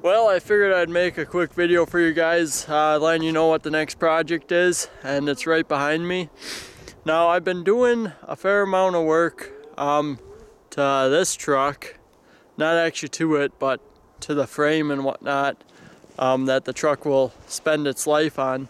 Well, I figured I'd make a quick video for you guys, letting you know what the next project is, and it's right behind me. Now, I've been doing a fair amount of work to this truck, not actually to it, but to the frame and whatnot that the truck will spend its life on.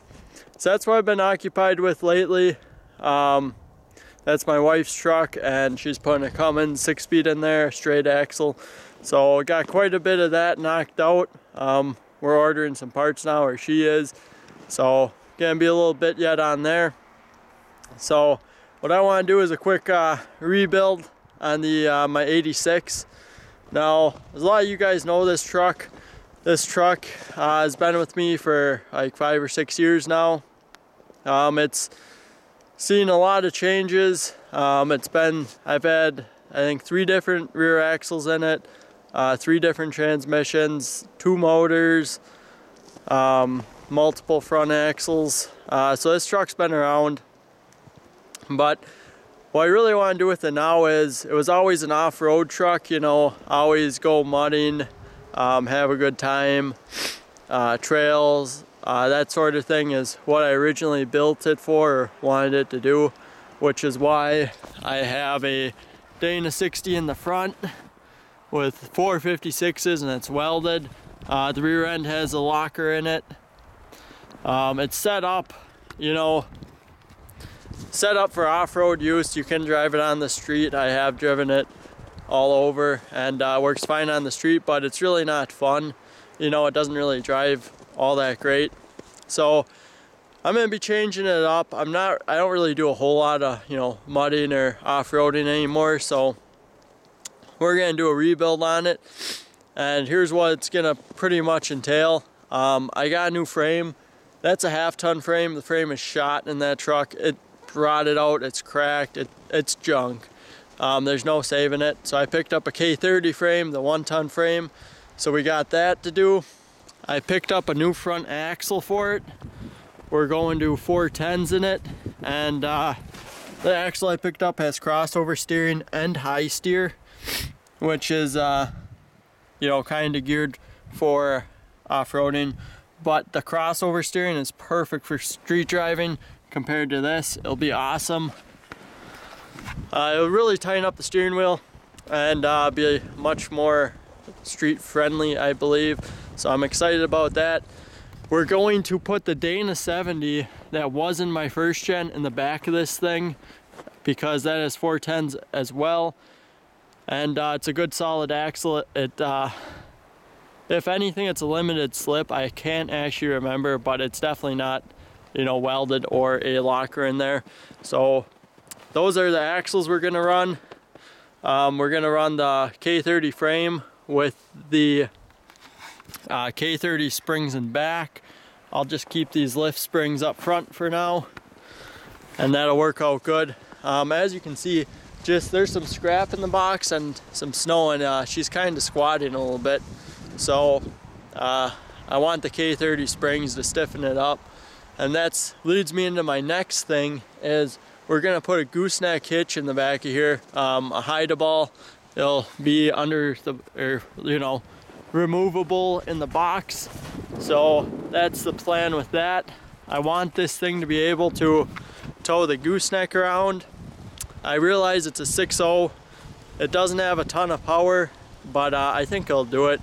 So that's what I've been occupied with lately. That's my wife's truck, and she's putting a Cummins 6-speed in there, straight axle. So I got quite a bit of that knocked out. We're ordering some parts now, or she is. So gonna be a little bit yet on there. So what I want to do is a quick rebuild on the my 86. Now, as a lot of you guys know this truck. This truck has been with me for like 5 or 6 years now. It's seen a lot of changes. I've had, I think, 3 different rear axles in it, 3 different transmissions, 2 motors, multiple front axles. So this truck's been around. But what I really want to do with it now is, it was always an off-road truck, you know, always go mudding, have a good time, trails, that sort of thing is what I originally built it for, or wanted it to do, which is why I have a Dana 60 in the front with 456s, and it's welded. The rear end has a locker in it. It's set up, you know, set up for off-road use. You can drive it on the street. I have driven it all over, and works fine on the street, but it's really not fun. You know, it doesn't really drive all that great. So I'm gonna be changing it up. I don't really do a whole lot of, you know, mudding or off-roading anymore, so we're gonna do a rebuild on it, and here's what it's gonna pretty much entail. I got a new frame. That's a half-ton frame. The frame is shot in that truck. It rotted out, it's cracked, it's junk. There's no saving it. So I picked up a K30 frame, the 1-ton frame. So we got that to do. I picked up a new front axle for it. We're going to 410s in it, and the axle I picked up has crossover steering and high steer, which is you know, kind of geared for off-roading, but the crossover steering is perfect for street driving. Compared to this, it'll be awesome. It'll really tighten up the steering wheel and be much more street friendly, I believe. So I'm excited about that. We're going to put the Dana 70 that was in my first gen in the back of this thing, because that has 410s as well, and it's a good solid axle. If anything, it's a limited slip. I can't actually remember, but it's definitely not, you know, welded or a locker in there. So those are the axles we're gonna run. We're gonna run the K30 frame with the K30 springs in back. I'll just keep these lift springs up front for now, and that'll work out good. As you can see, there's some scrap in the box and some snow, and she's kind of squatting a little bit. So I want the K30 springs to stiffen it up. And that leads me into my next thing, is we're gonna put a gooseneck hitch in the back of here, a hide-a-ball. It'll be under the, or, you know, removable in the box. So that's the plan with that. I want this thing to be able to tow the gooseneck around. I realize it's a 6.0. It doesn't have a ton of power, but I think it'll do it.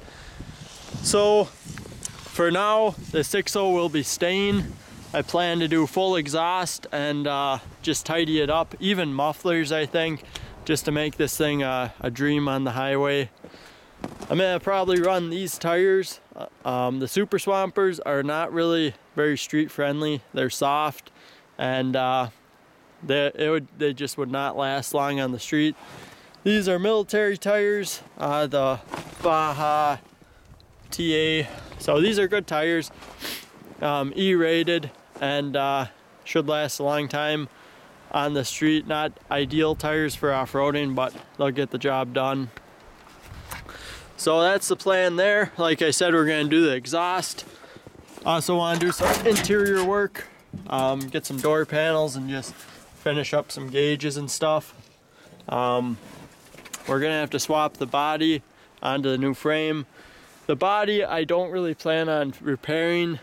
So for now, the 6.0 will be staying. I plan to do full exhaust and just tidy it up, even mufflers, I think, just to make this thing a dream on the highway. I'm gonna probably run these tires. The Super Swampers are not really very street friendly. They're soft, and they just would not last long on the street. These are military tires, the Baja TA. So these are good tires, E-rated, and should last a long time on the street. Not ideal tires for off-roading, but they'll get the job done. So that's the plan there. Like I said, we're gonna do the exhaust. Also want to do some interior work, get some door panels and just finish up some gauges and stuff. We're gonna have to swap the body onto the new frame. The body I don't really plan on repairing,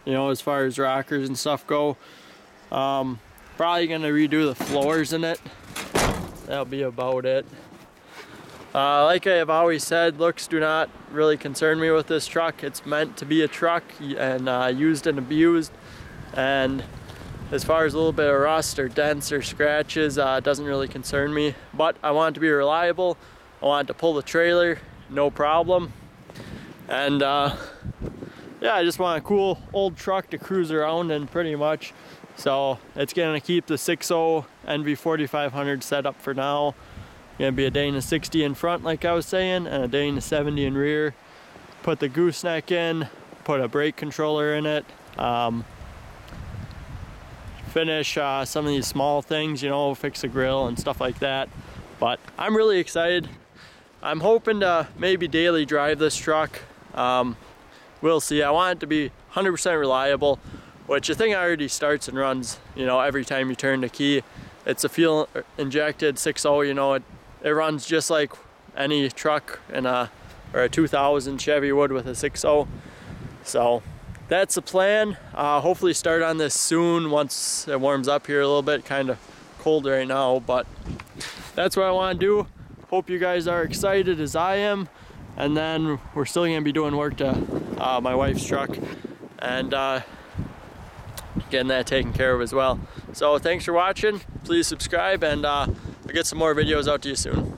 you know, as far as rockers and stuff go. Probably gonna redo the floors in it. That'll be about it. Like I have always said, looks do not really concern me with this truck. It's meant to be a truck and used and abused. And as far as a little bit of rust or dents or scratches, it doesn't really concern me. But I want it to be reliable. I want it to pull the trailer, no problem. And yeah, I just want a cool old truck to cruise around in pretty much. So it's gonna keep the 6.0 NV4500 set up for now. Gonna be a Dana 60 in front, like I was saying, and a Dana 70 in rear. Put the gooseneck in, put a brake controller in it. Finish some of these small things, you know, fix a grill and stuff like that. But I'm really excited. I'm hoping to maybe daily drive this truck. We'll see. I want it to be 100% reliable, which the thing already starts and runs, you know, every time you turn the key. It's a fuel injected 6.0, you know, it runs just like any truck in or a 2000 Chevy would with a 6.0. So that's the plan. Hopefully start on this soon once it warms up here a little bit. Kind of cold right now, but that's what I want to do. Hope you guys are excited as I am. And then we're still going to be doing work to my wife's truck and getting that taken care of as well. So thanks for watching. Please subscribe, and I'll get some more videos out to you soon.